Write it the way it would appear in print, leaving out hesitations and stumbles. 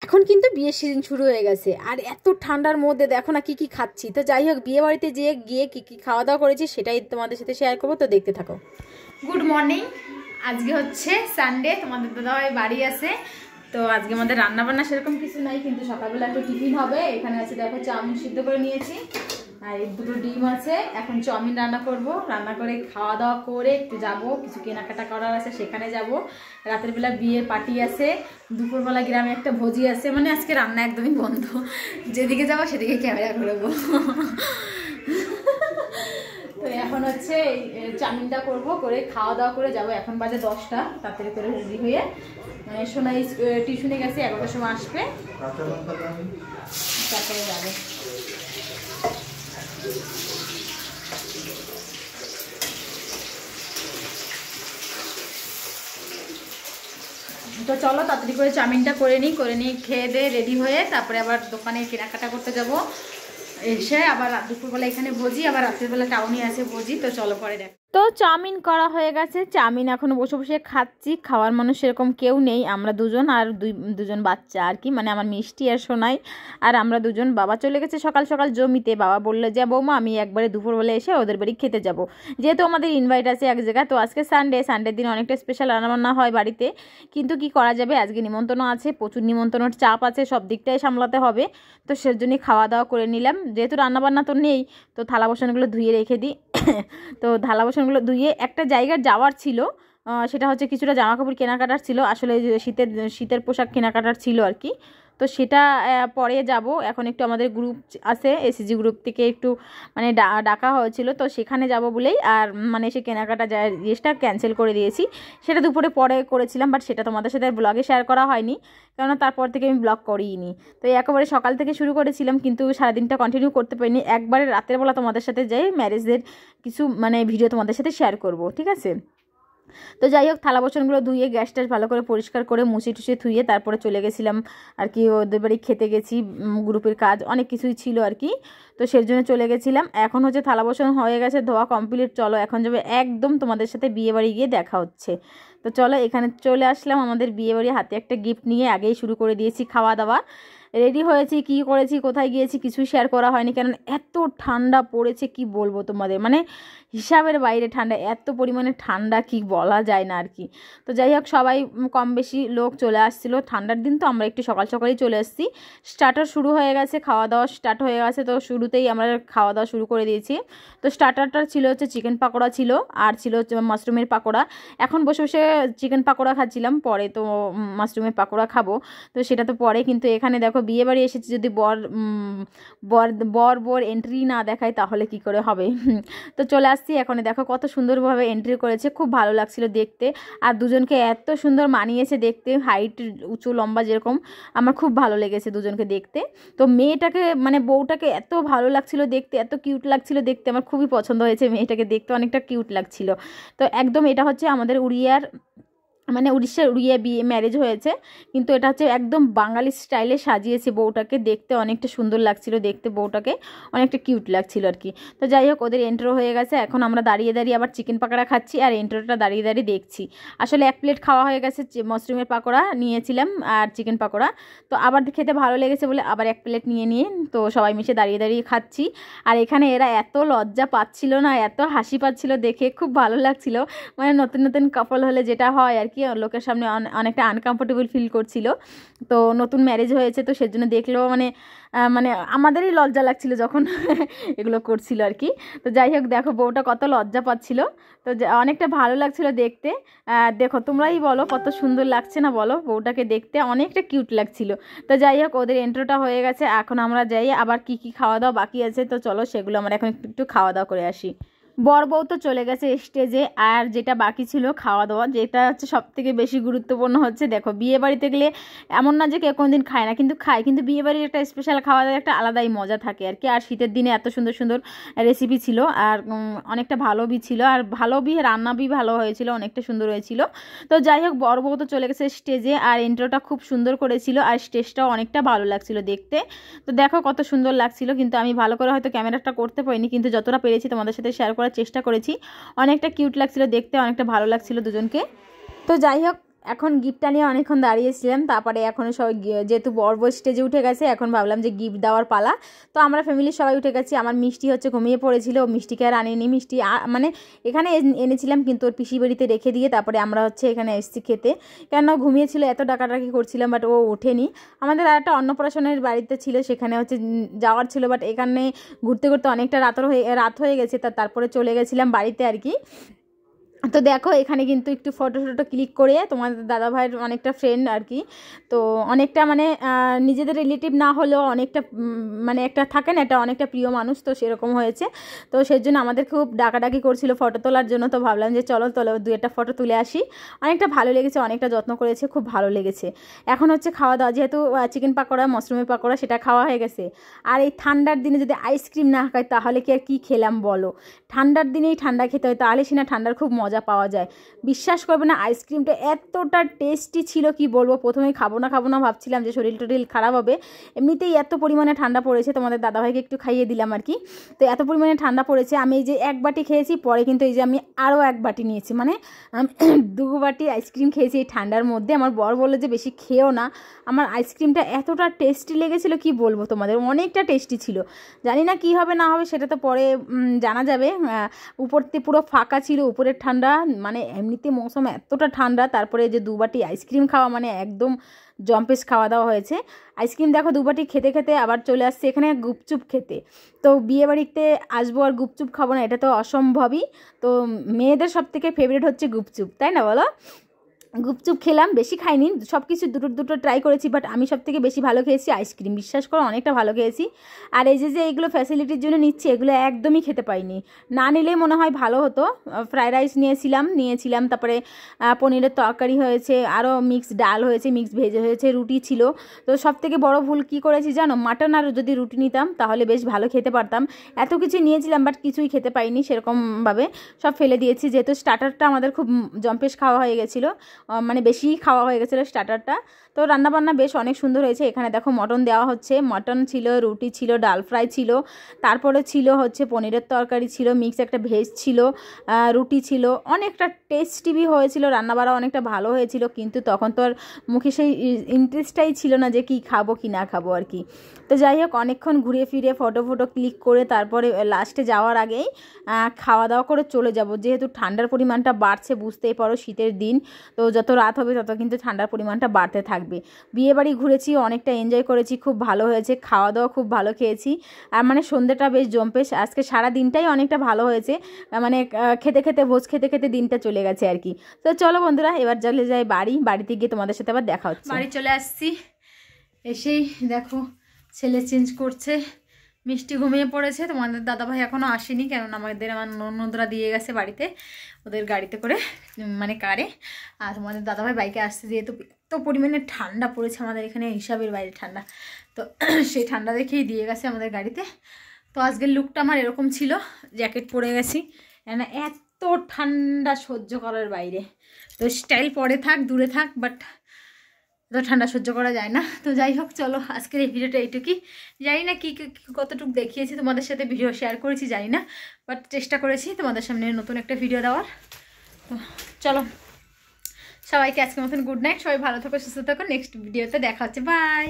এখন কিন্তু বিয়ের সিজন শুরু হয়ে গেছে আর এত ঠান্ডার মধ্যে দেখো না কি খাচ্ছি। তো যাই হোক বিয়ে বাড়িতে গিয়ে কি খাওয়া দাওয়া করেছি সেটাই তোমাদের সাথে শেয়ার করবো, তো দেখতে থাকো। গুড মর্নিং, আজকে হচ্ছে সানডে, তোমাদের দাদাভাই বাড়ি আছে। তো আজকে আমাদের রান্না বান্না সেরকম কিছু নাই, কিন্তু সকালবেলা একটু টিফিন হবে। এখানে আছে দেখো চাউমিন সিদ্ধ করে নিয়েছি আর এই দুটো ডিম আছে। এখন চাউমিন রান্না করব, রান্না করে খাওয়া দাওয়া করে একটু যাব, কিছু কেনাকাটা করার আছে সেখানে যাব। রাতের বেলা বিয়ের পার্টি আছে, দুপুরবেলা গ্রামে একটা ভোজি আছে। মানে আজকে রান্না একদমই বন্ধ, যেদিকে যাবো সেদিকে ক্যামেরা করবো। তো এখন হচ্ছে চাউমিনটা করবো, করে খাওয়া দাওয়া করে যাব। এখন বাজে 10টা, তাড়াতাড়ি করে রেডি হয়ে মানে সোনাই টিউশনে গেছে, 11টার সময় আসবে, তারপরে যাবে। তো চলো তাড়াতাড়ি করে চাউমিনটা করে নিই, খেয়ে দিয়ে রেডি হয়ে তারপরে আবার দোকানে কেনাকাটা করতে যাব। এসে আবার দুপুরবেলা এখানে ভোজি, আবার রাত্রিবেলা টাউনে আছে ভোজি। তো চলো পরে দেখ। তো চাউমিন করা হয়ে গেছে, চাউমিন এখন বসে বসে খাচ্ছি। খাওয়ার মানুষ সেরকম কেউ নেই, আমরা দুজন আর দুজন বাচ্চা আর কি, মানে আমার মিষ্টি আর সোনাই আর আমরা দুজন। বাবা চলে গেছে সকাল সকাল জমিতে। বাবা বললো যে বৌমা আমি একবারে দুপুরবেলা এসে ওদের বাড়ি খেতে যাব, যেহেতু আমাদের ইনভাইট আছে এক জায়গায়। তো আজকে সানডের দিন অনেকটা স্পেশাল রান্নাবান্না হয় বাড়িতে, কিন্তু কি করা যাবে, আজকে নিমন্ত্রণ আছে, প্রচুর নিমন্ত্রণের চাপ আছে, সব দিকটাই সামলাতে হবে। তো সেজন্যই খাওয়া দাওয়া করে নিলাম, যেহেতু রান্নাবান্না তো নেই। তো থালা বাসনগুলো ধুয়ে রেখে দিই। তো থালা বাসনগুলো ধুয়ে একটা জায়গায় যাওয়ার ছিল, সেটা হচ্ছে কিছুটা জামা কাপড় কেনাকাটার ছিল, আসলে শীতের পোশাক কেনাকাটার ছিল আর কি। তো সেটা পরে যাব। এখন একটু আমাদের গ্রুপ আছে, এসএসজি গ্রুপ থেকে একটু মানে ডাকা হয়েছিল, তো সেখানে যাব বলেই আর মানে সে কেনাকাটা জিনিসটা ক্যান্সেল করে দিয়েছি। সেটা দুপুরে পরে করেছিলাম, বাট সেটা তোমাদের সাথে ব্লগে শেয়ার করা হয়নি, কেননা তারপর থেকে আমি ব্লগ করিনি। তো একেবারে সকাল থেকে শুরু করেছিলাম, কিন্তু সারাদিনটা কন্টিনিউ করতে পারিনি। একবারে রাতের বেলা তোমাদের সাথে যাই ম্যারেজের কিছু মানে ভিডিও তোমাদের সাথে শেয়ার করব, ঠিক আছে। তো যাই হোক থালা বাসনগুলো ধুয়ে গ্যাস ট্যাস ভালো করে পরিষ্কার করে মুছে টুছে ধুয়ে তারপরে চলে গেছিলাম আর কি ওদের বাড়ি খেতে গেছি। গ্রুপের কাজ অনেক কিছুই ছিল আর কি, তো সেই জন্য চলে গেছিলাম। এখন হচ্ছে থালা বাসন হয়ে গেছে, ধোয়া কমপ্লিট। চলো এখন যাবে একদম তোমাদের সাথে বিয়ে বাড়ি গিয়ে দেখা হচ্ছে। তো চলো এখানে চলে আসলাম আমাদের বিয়ে বাড়ি, হাতে একটা গিফট নিয়ে আগেই শুরু করে দিয়েছি খাওয়া দাওয়া। রেডি হয়েছি, কি করেছি, কোথায় গিয়েছি কিছুই শেয়ার করা হয়নি, কারণ এত ঠান্ডা পড়েছে কি বলবো তোমাদের, মানে হিসাবের বাইরে ঠান্ডা, এত পরিমাণে ঠান্ডা কি বলা যায় না আর কি। তো যাই হোক সবাই কম বেশি লোক চলে আসছিল, ঠান্ডার দিন তো আমরা একটু সকাল সকালই চলে এসেছি। স্টার্টার শুরু হয়ে গেছে, খাওয়া দাওয়া স্টার্ট হয়ে গেছে, তো শুরুতেই আমরা খাওয়া দাওয়া শুরু করে দিয়েছি। তো স্টার্টারটা ছিল হচ্ছে চিকেন পাকোড়া ছিল, আর ছিল হচ্ছে মাশরুমের পাকোড়া। এখন বসে বসে চিকেন পাকোড়া খাচ্ছিলাম, পরে তো মাশরুমের পাকোড়া খাবো, তো সেটা তো পরে। কিন্তু এখানে দেখো বিয়ে বাড়ি এসেছি, যদি বর এন্ট্রি না দেখায় তাহলে কি করে হবে। তো চলে আসছি, এখন দেখো কত সুন্দরভাবে এন্ট্রি করেছে, খুব ভালো লাগছিল দেখতে। আর দুজনকে এত সুন্দর মানিয়েছে দেখতে, হাইট উঁচু লম্বা যেরকম, আমার খুব ভালো লেগেছে দুজনকে দেখতে। তো মেয়েটাকে মানে বউটাকে এত ভালো লাগছিল দেখতে, এত কিউট লাগছিল দেখতে, আমার খুবই পছন্দ হয়েছে মেয়েটাকে দেখতে, অনেকটা কিউট লাগছিল। তো একদম এটা হচ্ছে আমাদের উড়িয়ার মানে উড়িয়া বিয়ে ম্যারেজ হয়েছে, কিন্তু এটা হচ্ছে একদম বাঙালি স্টাইলে সাজিয়েছে বউটাকে, দেখতে অনেকটা সুন্দর লাগছিল, দেখতে বউটাকে অনেকটা কিউট লাগছিল আর কি। তো যাই হোক ওদের এন্ট্রো হয়ে গেছে, এখন আমরা দাঁড়িয়ে দাঁড়িয়ে আবার চিকেন পাকোড়া খাচ্ছি, আর এন্ট্রোটা দাঁড়িয়ে দাঁড়িয়ে দেখছি। আসলে এক প্লেট খাওয়া হয়ে গেছে, মাশরুমের পাকোড়া নিয়েছিলাম আর চিকেন পাকোড়া, তো আবার খেতে ভালো লেগেছে বলে আবার এক প্লেট নিয়ে তো সবাই মিশে দাঁড়িয়ে দাঁড়িয়ে খাচ্ছি। আর এখানে এরা এত লজ্জা পাচ্ছিল না, এত হাসি পাচ্ছিল, দেখে খুব ভালো লাগছিল। মানে নতুন নতুন কাপল হলে যেটা হয় আর কি, লোকের সামনে অনেকটা আনকমফোর্টেবল ফিল করছিল। তো নতুন ম্যারেজ হয়েছে, তো সেজন্য দেখলেও মানে মানে আমাদেরই লজ্জা লাগছিল যখন এগুলো করছিল আর কি। তো যাই হোক দেখো বউটা কত লজ্জা পাচ্ছিল, তো অনেকটা ভালো লাগছিল দেখতে। দেখো তোমরাই বলো কত সুন্দর লাগছে না বলো, বউটাকে দেখতে অনেকটা কিউট লাগছিল। তো যাই হোক ওদের এন্ট্রোটা হয়ে গেছে, এখন আমরা যাই আবার কি কি খাওয়া দাওয়া বাকি আছে, তো চলো সেগুলো আমরা এখন একটু খাওয়া দাওয়া করে আসি। বর বউ তো চলে গেছে স্টেজে, আর যেটা বাকি ছিল খাওয়া দাওয়া, যেটা হচ্ছে সবথেকে বেশি গুরুত্বপূর্ণ হচ্ছে, দেখো বিয়ে বাড়িতে গেলে এমন না যে কেউ কোনোদিন খায় না, কিন্তু খায়, কিন্তু বিয়ে বাড়ির একটা স্পেশাল খাওয়া দাওয়ার একটা আলাদাই মজা থাকে আর কি। আর শীতের দিনে এত সুন্দর সুন্দর রেসিপি ছিল, আর অনেকটা ভালো ছিল, আর রান্না ভালো হয়েছিল, অনেকটা সুন্দর হয়েছিল। তো যাই হোক বর বউ তো চলে গেছে স্টেজে, আর ইন্ট্রোটা খুব সুন্দর করেছিল, আর স্টেজটাও অনেকটা ভালো লাগছিল দেখতে। তো দেখো কত সুন্দর লাগছিল, কিন্তু আমি ভালো করে হয়তো ক্যামেরাটা করতে পারিনি, কিন্তু যতটা পেরেছি তোমাদের সাথে শেয়ার করার চেষ্টা করেছি। অনেকটা কিউট লাগছিল দেখতে, অনেকটা ভালো লাগছিল দুজনকে। তো যাই হোক এখন গিফটটা নিয়ে অনেকক্ষণ দাঁড়িয়েছিলাম, তারপরে এখন সবাই যেহেতু বড় স্টেজে উঠে গেছে, এখন ভাবলাম যে গিফট দেওয়ার পালা। তো আমরা ফ্যামিলির সবাই উঠে গেছি। আমার মিষ্টি হচ্ছে ঘুমিয়ে পড়েছিল, মিষ্টিকে আর আনিনি। মিষ্টি মানে এখানে এনেছিলাম কিন্তু ওর পিসি বাড়িতে রেখে দিয়ে তারপরে আমরা হচ্ছে এখানে এসেছি খেতে। কেন ঘুমিয়েছিল, এত ডাকাডাকি করছিলাম, বাট ও ওঠেনি। আমাদের আর একটা অন্নপ্রাশনের বাড়িতে ছিল, সেখানে হচ্ছে যাওয়ার ছিল, বাট এখানে ঘুরতে ঘুরতে অনেকটা রাত হয়ে গেছে, তারপরে চলে গেছিলাম বাড়িতে আর কি। তো দেখো এখানে কিন্তু একটু ফটো ক্লিক করে তোমাদের দাদাভাইয়ের অনেকটা ফ্রেন্ড আর কি, তো অনেকটা মানে নিজেদের রিলেটিভ না হলেও অনেকটা মানে একটা থাকে না, এটা অনেকটা প্রিয় মানুষ, তো সেরকম হয়েছে। তো সেই জন্য আমাদের খুব ডাকাডাকি করছিল ফটো তোলার জন্য। তো ভাবলাম যে চলো দু একটা ফটো তুলে আসি। অনেকটা ভালো লেগেছে, অনেকটা যত্ন করেছে, খুব ভালো লেগেছে। এখন হচ্ছে খাওয়া দাওয়া, যেহেতু চিকেন পাকোড়া মাশরুমের পাকোড়া সেটা খাওয়া হয়ে গেছে। আর এই ঠান্ডার দিনে যদি আইসক্রিম না খাই তাহলে কি আর কী খেলাম বলো। ঠান্ডার দিনেই ঠান্ডা খেতে হয়, তাহলে সিনা ঠান্ডার খুব মজা পাওয়া যায়। বিশ্বাস করবে না, আইসক্রিমটা এতটা টেস্টি ছিল কি বলবো। প্রথমে খাবো না ভাবছিলাম যে শরীর টরিল খারাপ হবে, এমনিতেই এত পরিমাণে ঠান্ডা পড়েছে। তোমাদের দাদাভাইকে একটু খাইয়ে দিলাম আর কি। তো এত পরিমাণে ঠান্ডা পড়েছে, আমি এই যে এক বাটি খেয়েছি, পরে কিন্তু এই যে আমি আরও এক বাটি নিয়েছি, মানে আমি 2 বাটি আইসক্রিম খেয়েছি এই ঠান্ডার মধ্যে। আমার বর বললো যে বেশি খেয়েও না। আমার আইসক্রিমটা এতটা টেস্টি লেগেছিলো কি বলবো তোমাদের, অনেকটা টেস্টি ছিল। জানি না কি হবে না হবে, সেটা তো পরে জানা যাবে। উপরতে পুরো ফাঁকা ছিল, উপরের ঠান্ডা, মানে এমনিতে মৌসুম এতটা ঠান্ডা, তারপরে যে 2 বাটি আইসক্রিম খাওয়া মানে একদম জম্পেশ খাওয়া দাওয়া হয়েছে। আইসক্রিম দেখো 2 বাটি খেতে খেতে আবার চলে আসছে এখানে গুপচুপ খেতে। তো বিয়ে বাড়িতে আসবো আর গুপচুপ খাবো না, এটা তো অসম্ভবই। তো মেয়েদের সব থেকে ফেভারিট হচ্ছে গুপচুপ, তাই না বলো। গুপচুপ খেলাম, বেশি খাইনি, সব কিছু দুটো ট্রাই করেছি, বাট আমি সব থেকে বেশি ভালো খেয়েছি আইসক্রিম। বিশ্বাস করো অনেকটা ভালো খেয়েছি। আর এই যে এইগুলো ফ্যাসিলিটির জন্য নিচ্ছি, এগুলো একদমই খেতে পাইনি, না নিলেই মনে হয় ভালো হতো। ফ্রাইড রাইস নিয়েছিলাম, তারপরে পনিরের তরকারি হয়েছে, আরও মিক্স ডাল হয়েছে, মিক্স ভেজ হয়েছে, রুটি ছিল। তো সব থেকে বড় ভুল কী করেছি জানো, মাটন আর যদি রুটি নিতাম তাহলে বেশ ভালো খেতে পারতাম। এত কিছু নিয়েছিলাম বাট কিছুই খেতে পাইনি সেরকমভাবে, সব ফেলে দিয়েছি। যেহেতু স্টার্টারটা আমাদের খুব জম্পেশ খাওয়া হয়ে গেছিলো, মানে বেশি খাওয়া হয়ে গেছিলো স্টার্টারটা। তো রান্নাবান্না বেশ অনেক সুন্দর হয়েছে। এখানে দেখো মটন দেওয়া হচ্ছে, মটন ছিল, রুটি ছিল, ডাল ফ্রাই ছিল, তারপরে ছিল হচ্ছে পনিরের তরকারি ছিল, মিক্স একটা ভেজ ছিল, রুটি ছিল, অনেকটা টেস্টি হয়েছিল। রান্নাবাড়া অনেকটা ভালো হয়েছিল, কিন্তু তখন তো আর মুখে সেই ইন্টারেস্টটাই ছিল না যে কি খাবো কি না খাবো আর কি। তো যাই হোক অনেকক্ষণ ঘুরে ফিরে ফটো ক্লিক করে তারপরে লাস্টে যাওয়ার আগেই খাওয়া দাওয়া করে চলে যাব, যেহেতু ঠান্ডার পরিমাণটা বাড়ছে, বুঝতেই পারো শীতের দিন। তো যত রাত হবে তত কিন্তু ঠান্ডার পরিমাণটা বাড়তে থাকবে। বিয়েবাড়ি ঘুরেছি, অনেকটা এনজয় করেছি, খুব ভালো হয়েছে, খাওয়া দাওয়া খুব ভালো খেয়েছি। আর মানে সন্ধ্যেটা বেশ জম্পেশ, আজকে সারা দিনটাই অনেকটা ভালো হয়েছে, মানে ভোজ খেতে দিনটা চলে গেছে আর কি। তো চলো বন্ধুরা, এবার চলে যাই বাড়িতে গিয়ে তোমাদের সাথে আবার দেখা হচ্ছে। বাড়ি চলে আসছি, এসেই দেখো ছেলে চেঞ্জ করছে, মিষ্টি ঘুমিয়ে পড়েছে। তোমাদের দাদাভাই এখনও আসেনি, কেননা আমার ননদরা দিয়ে গেছে বাড়িতে ওদের গাড়িতে করে, মানে কারে। আর তোমাদের দাদাভাই বাইকে আসছে, যেহেতু এত পরিমাণে ঠান্ডা পড়েছে আমাদের এখানে, হিসাবের বাইরে ঠান্ডা, তো সেই ঠান্ডা দেখেই দিয়ে গেছে আমাদের গাড়িতে। তো আজকের লুকটা আমার এরকম ছিল, জ্যাকেট পরে গেছি, কেন এত ঠান্ডা সহ্য করার বাইরে। তো স্টাইল পরে থাক দূরে থাক, বাট এত ঠান্ডা সহ্য করা যায় না। তো যাই হোক চলো, আজকের এই ভিডিওটা এইটুকুই। জানি না কি কতটুকু দেখিয়েছি তোমাদের সাথে, ভিডিও শেয়ার করেছি জানি না, বাট চেষ্টা করেছি তোমাদের সামনে নতুন একটা ভিডিও দেওয়ার। তো চলো সবাইকে আজকের মতন গুড নাইট, সবাই ভালো থাকো, সুস্থ থাকো, নেক্সট ভিডিওতে দেখা হচ্ছে, বাই।